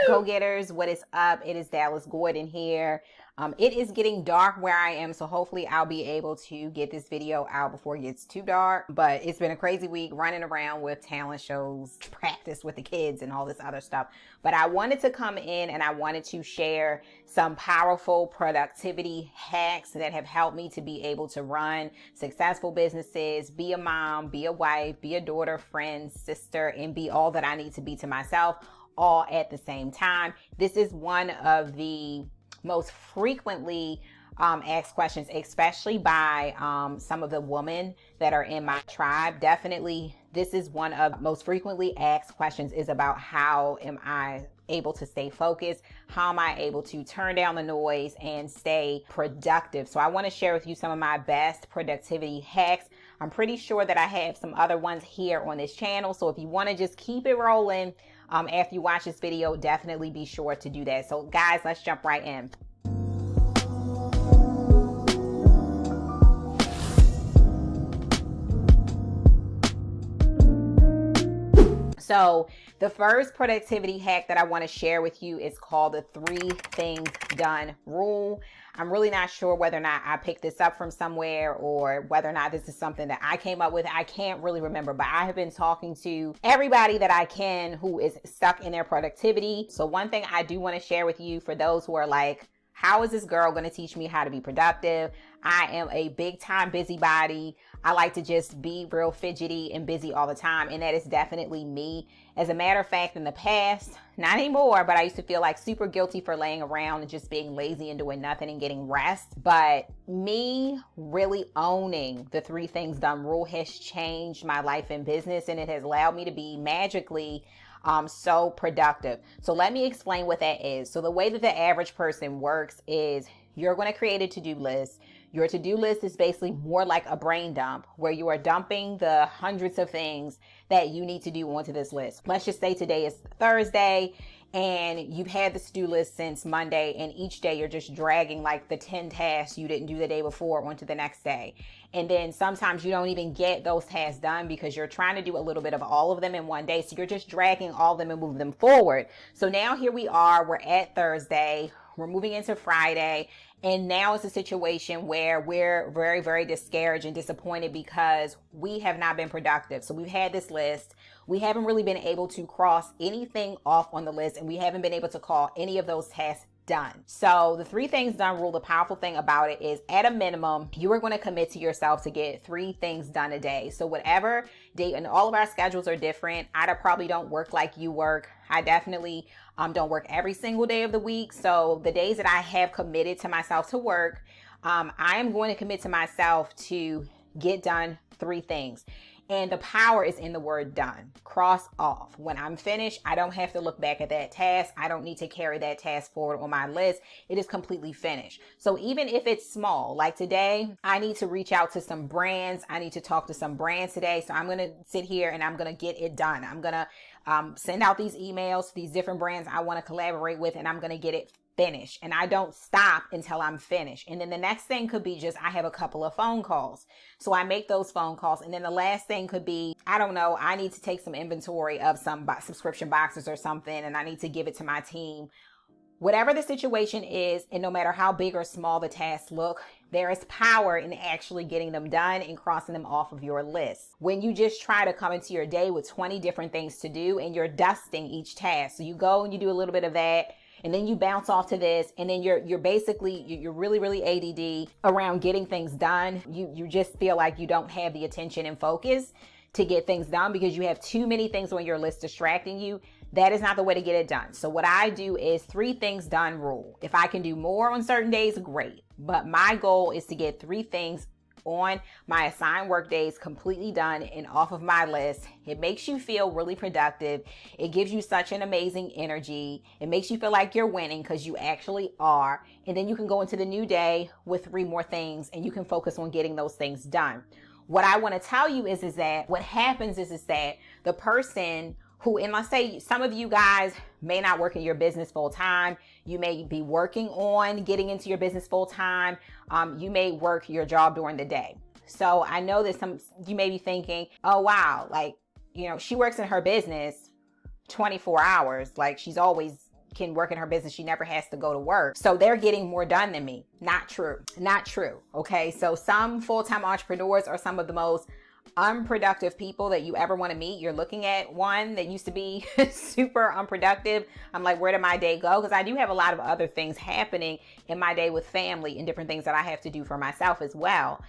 Go-getters, what is up? It is Dallas Gordon here. It is getting dark where I am, so hopefully I'll be able to get this video out before it gets too dark. But it's been a crazy week running around with talent shows, practice with the kids, and all this other stuff. But I wanted to come in and I wanted to share some powerful productivity hacks that have helped me to be able to run successful businesses, be a mom, be a wife, be a daughter, friend, sister, and be all that I need to be to myself, all at the same time. This is one of the most frequently asked questions, especially by some of the women that are in my tribe. Definitely, this is one of most frequently asked questions, is about how am I able to stay focused? How am I able to turn down the noise and stay productive? So I want to share with you some of my best productivity hacks. I'm pretty sure that I have some other ones here on this channel. So if you want to just keep it rolling after you watch this video, definitely be sure to do that. So guys, let's jump right in. So the first productivity hack that I want to share with you is called the 3 things done rule. I'm really not sure whether or not I picked this up from somewhere or whether or not this is something that I came up with. I can't really remember, but I have been talking to everybody that I can who is stuck in their productivity. So one thing I do want to share with you, for those who are like, how is this girl going to teach me how to be productive? I am a big time busybody. I like to just be real fidgety and busy all the time. And that is definitely me. As a matter of fact, in the past, not anymore, but I used to feel like super guilty for laying around and just being lazy and doing nothing and getting rest. But me really owning the 3 things done rule has changed my life and business. And it has allowed me to be magically so productive. So let me explain what that is. So the way that the average person works is you're going to create a to-do list. Your to-do list is basically more like a brain dump, where you are dumping the hundreds of things that you need to do onto this list. Let's just say today is Thursday and you've had this to-do list since Monday, and each day you're just dragging like the 10 tasks you didn't do the day before onto the next day. And then sometimes you don't even get those tasks done because you're trying to do a little bit of all of them in one day. So you're just dragging all of them and moving them forward. So now here we are, we're at Thursday, we're moving into Friday. And now it's a situation where we're very, very discouraged and disappointed because we have not been productive. So we've had this list. We haven't really been able to cross anything off on the list, and we haven't been able to call any of those tasks done. So the 3 things done rule, the powerful thing about it is, at a minimum, you are going to commit to yourself to get 3 things done a day. So whatever day, and all of our schedules are different. I probably don't work like you work. I definitely don't work every single day of the week. So the days that I have committed to myself to work, I am going to commit to myself to get done 3 things. And the power is in the word done. Cross off. When I'm finished, I don't have to look back at that task. I don't need to carry that task forward on my list. It is completely finished. So even if it's small, like today, I need to reach out to some brands. I need to talk to some brands today. So I'm going to sit here and I'm going to get it done. I'm going to send out these emails to these different brands I want to collaborate with, and I'm going to get it finished. And I don't stop until I'm finished. And then the next thing could be just, I have a couple of phone calls. So I make those phone calls. And then the last thing could be, I don't know, I need to take some inventory of some subscription boxes or something, and I need to give it to my team. Whatever the situation is, and no matter how big or small the tasks look, there is power in actually getting them done and crossing them off of your list. When you just try to come into your day with 20 different things to do and you're dusting each task. So you go and you do a little bit of that, and then you bounce off to this, and then you're basically, you're really, really ADD around getting things done. You just feel like you don't have the attention and focus to get things done because you have too many things on your list distracting you. That is not the way to get it done. So what I do is 3 things done rule. If I can do more on certain days, great. But my goal is to get 3 things on my assigned work days completely done and off of my list. It makes you feel really productive. It gives you such an amazing energy. It makes you feel like you're winning because you actually are. And then you can go into the new day with 3 more things and you can focus on getting those things done. What I want to tell you is that what happens is that the person who, and let's say some of you guys may not work in your business full time. You may be working on getting into your business full time. You may work your job during the day. So I know that you may be thinking, oh, wow, like, you know, she works in her business 24 hours. Like she's always can work in her business. She never has to go to work. So they're getting more done than me. Not true. Not true. Okay. So some full-time entrepreneurs are some of the most unproductive people that you ever want to meet. You're looking at one that used to be super unproductive. I'm like, where did my day go? Because I do have a lot of other things happening in my day with family and different things that I have to do for myself as well.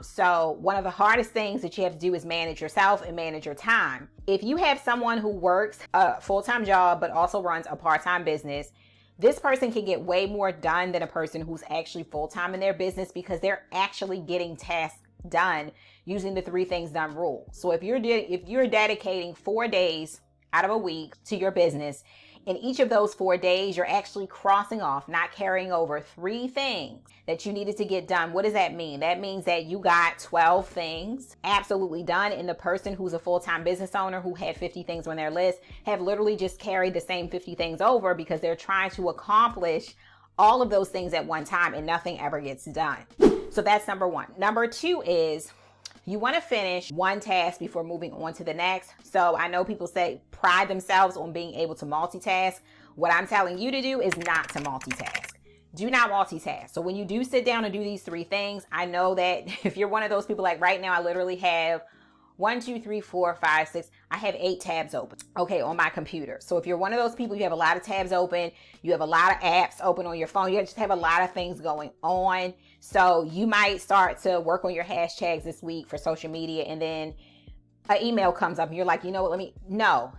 So one of the hardest things that you have to do is manage yourself and manage your time. If you have someone who works a full-time job, but also runs a part-time business, this person can get way more done than a person who's actually full-time in their business, because they're actually getting tasks done using the 3 things done rule. So if you're dedicating 4 days out of a week to your business, in each of those 4 days, you're actually crossing off, not carrying over 3 things that you needed to get done. What does that mean? That means that you got 12 things absolutely done, and the person who's a full-time business owner who had 50 things on their list have literally just carried the same 50 things over, because they're trying to accomplish all of those things at one time and nothing ever gets done. So that's number 1. Number 2 is you want to finish one task before moving on to the next. So I know people pride themselves on being able to multitask. What I'm telling you to do is not to multitask. Do not multitask. So when you do sit down and do these 3 things, I know that if you're one of those people, like right now, I literally have 1, 2, 3, 4, 5, 6. I have 8 tabs open, okay, on my computer. So if you're one of those people, you have a lot of tabs open, you have a lot of apps open on your phone, you just have a lot of things going on. So you might start to work on your hashtags this week for social media, and then an email comes up and you're like, you know what, no.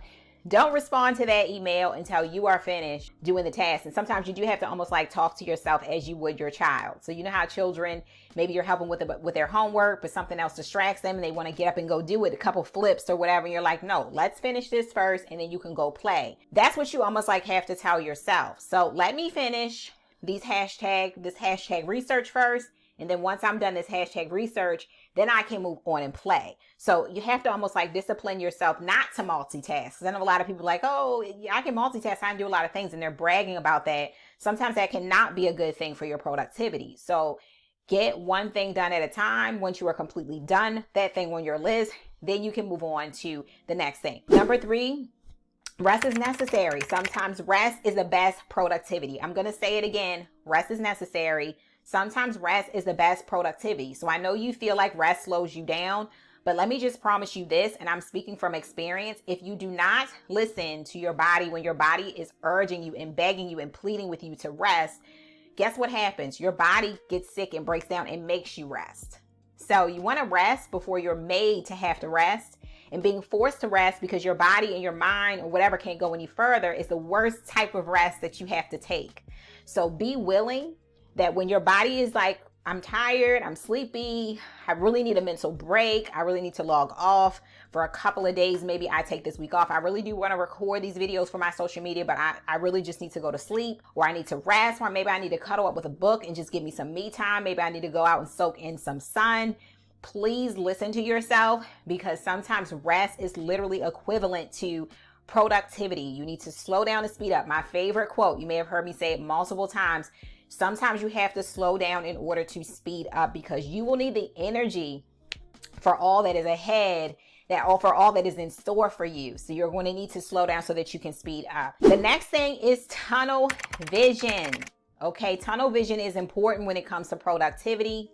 Don't respond to that email until you are finished doing the task. And sometimes you do have to almost like talk to yourself as you would your child. So you know how children, maybe you're helping with their homework, but something else distracts them and they want to get up and go do it, a couple flips or whatever. And you're like, no, let's finish this first and then you can go play. That's what you almost like have to tell yourself. So let me finish this hashtag research first. And then once I'm done this hashtag research, then I can move on and play. So you have to almost like discipline yourself not to multitask. Because I know a lot of people like, oh, I can multitask, I can do a lot of things, and they're bragging about that. Sometimes that cannot be a good thing for your productivity. So get one thing done at a time. Once you are completely done that thing on your list, then you can move on to the next thing. Number 3, rest is necessary. Sometimes rest is the best productivity. I'm going to say it again. Rest is necessary. Sometimes rest is the best productivity. So I know you feel like rest slows you down, but let me just promise you this, and I'm speaking from experience. If you do not listen to your body when your body is urging you and begging you and pleading with you to rest, guess what happens? Your body gets sick and breaks down and makes you rest. So you want to rest before you're made to have to rest. And being forced to rest because your body and your mind or whatever can't go any further is the worst type of rest that you have to take. So be willing that when your body is like, I'm tired, I'm sleepy, I really need a mental break, I really need to log off for a couple of days, maybe I take this week off, I really do want to record these videos for my social media, but I really just need to go to sleep, or I need to rest, or maybe I need to cuddle up with a book and just give me some me time, maybe I need to go out and soak in some sun. Please listen to yourself, because sometimes rest is literally equivalent to productivity. You need to slow down and speed up. My favorite quote, you may have heard me say it multiple times, sometimes you have to slow down in order to speed up, because you will need the energy for all that is ahead, for all that is in store for you. So you're going to need to slow down so that you can speed up. The next thing is tunnel vision. Okay, tunnel vision is important when it comes to productivity.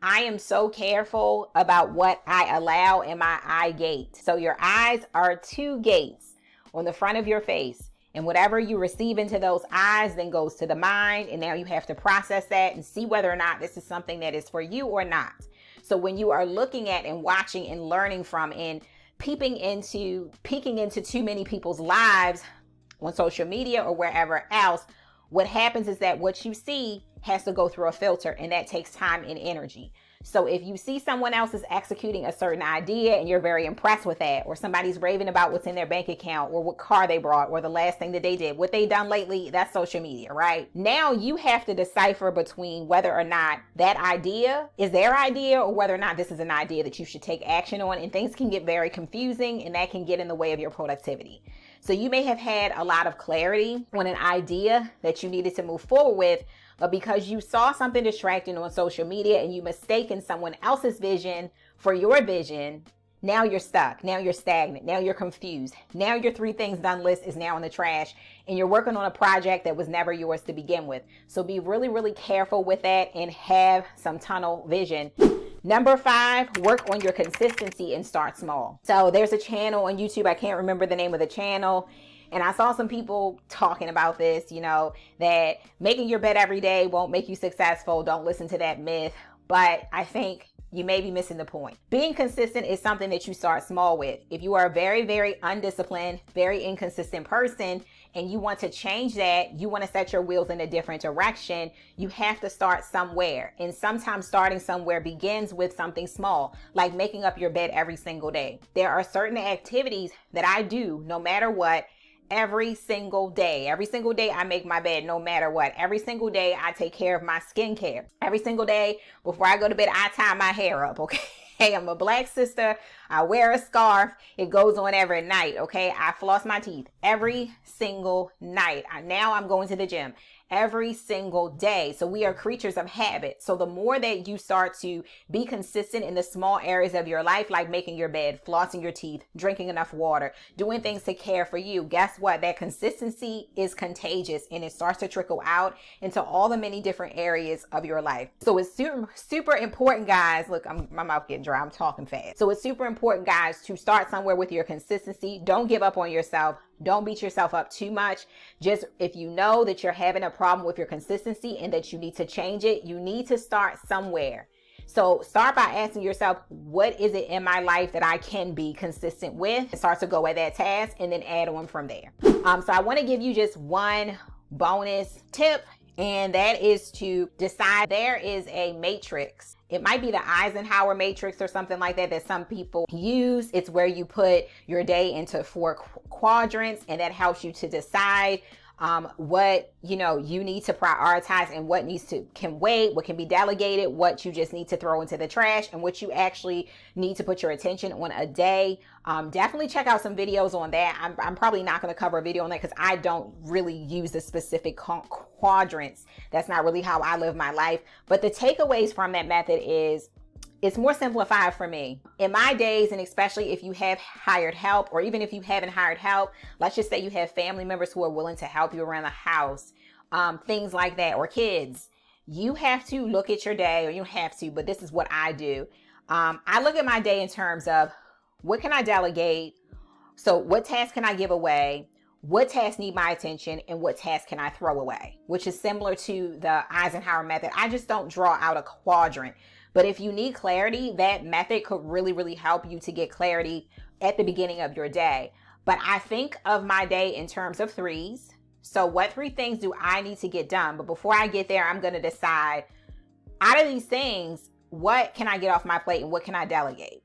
I am so careful about what I allow in my eye gate. So your eyes are 2 gates on the front of your face. And whatever you receive into those eyes then goes to the mind. And now you have to process that and see whether or not this is something that is for you or not. So when you are looking at and watching and learning from and peeking into too many people's lives on social media or wherever else, what happens is that what you see has to go through a filter, and that takes time and energy. So if you see someone else is executing a certain idea and you're very impressed with that, or somebody's raving about what's in their bank account or what car they brought or the last thing that they did, what they done lately, that's social media, right? Now you have to decipher between whether or not that idea is their idea or whether or not this is an idea that you should take action on. And things can get very confusing, and that can get in the way of your productivity. So you may have had a lot of clarity on an idea that you needed to move forward with, but because you saw something distracting on social media and you mistaken someone else's vision for your vision, Now you're stuck. Now you're stagnant. Now you're confused. Now your 3 things done list is now in the trash, and you're working on a project that was never yours to begin with. So be really, really careful with that and have some tunnel vision. Number 5, work on your consistency and start small. So there's a channel on YouTube. I can't remember the name of the channel. And I saw some people talking about this, that making your bed every day won't make you successful. Don't listen to that myth. But I think you may be missing the point. Being consistent is something that you start small with. If you are a very, very undisciplined, very inconsistent person, and you want to change that, you want to set your wheels in a different direction, you have to start somewhere. And sometimes starting somewhere begins with something small, like making up your bed every single day. There are certain activities that I do no matter what, every single day. Every single day I make my bed no matter what. Every single day I take care of my skincare. Every single day before I go to bed, I tie my hair up, okay? Hey, I'm a Black sister. I wear a scarf. It goes on every night, okay? I floss my teeth every single night. Now I'm going to the gym every single day. So we are creatures of habit. So the more that you start to be consistent in the small areas of your life, like making your bed, flossing your teeth, drinking enough water, doing things to care for you, guess what? That consistency is contagious, and it starts to trickle out into all the many different areas of your life. So it's super, super important, guys. Look, my mouth getting dry. I'm talking fast. So it's super important, guys, to start somewhere with your consistency. Don't give up on yourself. Don't beat yourself up too much. Just if you know that you're having a problem with your consistency and that you need to change it, you need to start somewhere. So start by asking yourself, what is it in my life that I can be consistent with? Start to go at that task and then add on from there. So I want to give you just one bonus tip, and that is to decide. There is a matrix. It might be the Eisenhower matrix or something like that some people use. It's where you put your day into 4 quadrants, and that helps you to decide what you need to prioritize and what can wait, what can be delegated, what you just need to throw into the trash, and what you actually need to put your attention on a day. Definitely check out some videos on that. I'm probably not going to cover a video on that because I don't really use the specific quadrants. That's not really how I live my life. But the takeaways from that method is, it's more simplified for me. In my days, and especially if you have hired help, or even if you haven't hired help, let's just say you have family members who are willing to help you around the house, things like that, or kids, you have to look at your day, or you don't have to, but this is what I do. I look at my day in terms of, what can I delegate? So what tasks can I give away? What tasks need my attention, and what tasks can I throw away? Which is similar to the Eisenhower method. I just don't draw out a quadrant. But if you need clarity, that method could really, really help you to get clarity at the beginning of your day. But I think of my day in terms of 3s. So what 3 things do I need to get done? But before I get there, I'm going to decide, out of these things, what can I get off my plate and what can I delegate?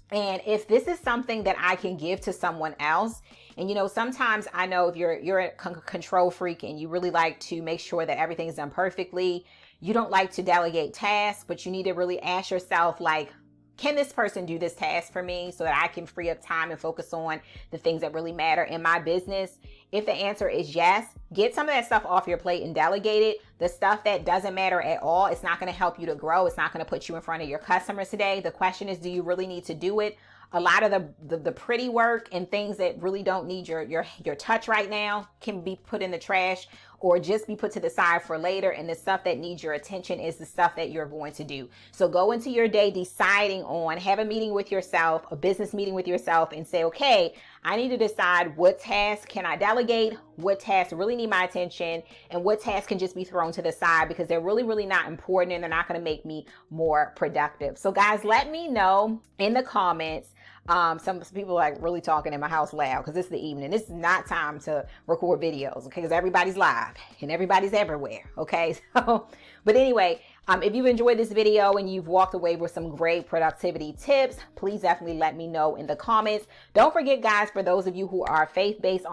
And if this is something that I can give to someone else, and sometimes I know if you're a control freak and you really like to make sure that everything's done perfectly, you don't like to delegate tasks, but you need to really ask yourself, like, can this person do this task for me so that I can free up time and focus on the things that really matter in my business? If the answer is yes, get some of that stuff off your plate and delegate it. The stuff that doesn't matter at all, it's not going to help you to grow. It's not going to put you in front of your customers today. The question is, do you really need to do it? A lot of the pretty work and things that really don't need your touch right now can be put in the trash or just be put to the side for later. And the stuff that needs your attention is the stuff that you're going to do. So go into your day deciding on, have a meeting with yourself, a business meeting with yourself, and say, okay, I need to decide what tasks can I delegate, what tasks really need my attention, and what tasks can just be thrown to the side because they're really, really not important and they're not going to make me more productive. So guys, let me know in the comments. Some people like really talking in my house loud because it's the evening. This is not time to record videos, okay? Because everybody's live and everybody's everywhere, okay? So, but anyway, if you've enjoyed this video and you've walked away with some great productivity tips, please definitely let me know in the comments. Don't forget, guys, for those of you who are faith-based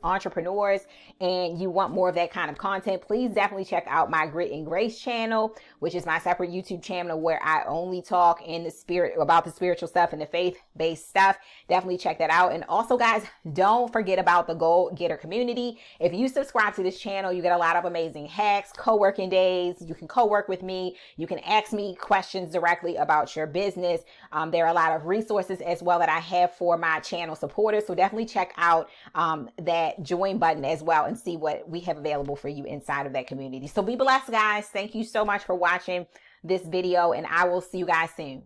entrepreneurs and you want more of that kind of content, please definitely check out my Grit and Grace channel, which is my separate YouTube channel where I only talk in the spirit about the spiritual stuff stuff and the faith-based stuff, definitely check that out. And also, guys, don't forget about the Goal Getter community. If you subscribe to this channel, you get a lot of amazing hacks, co-working days. You can co-work with me. You can ask me questions directly about your business. There are a lot of resources as well that I have for my channel supporters. So definitely check out that join button as well and see what we have available for you inside of that community. So be blessed, guys. Thank you so much for watching this video, and I will see you guys soon.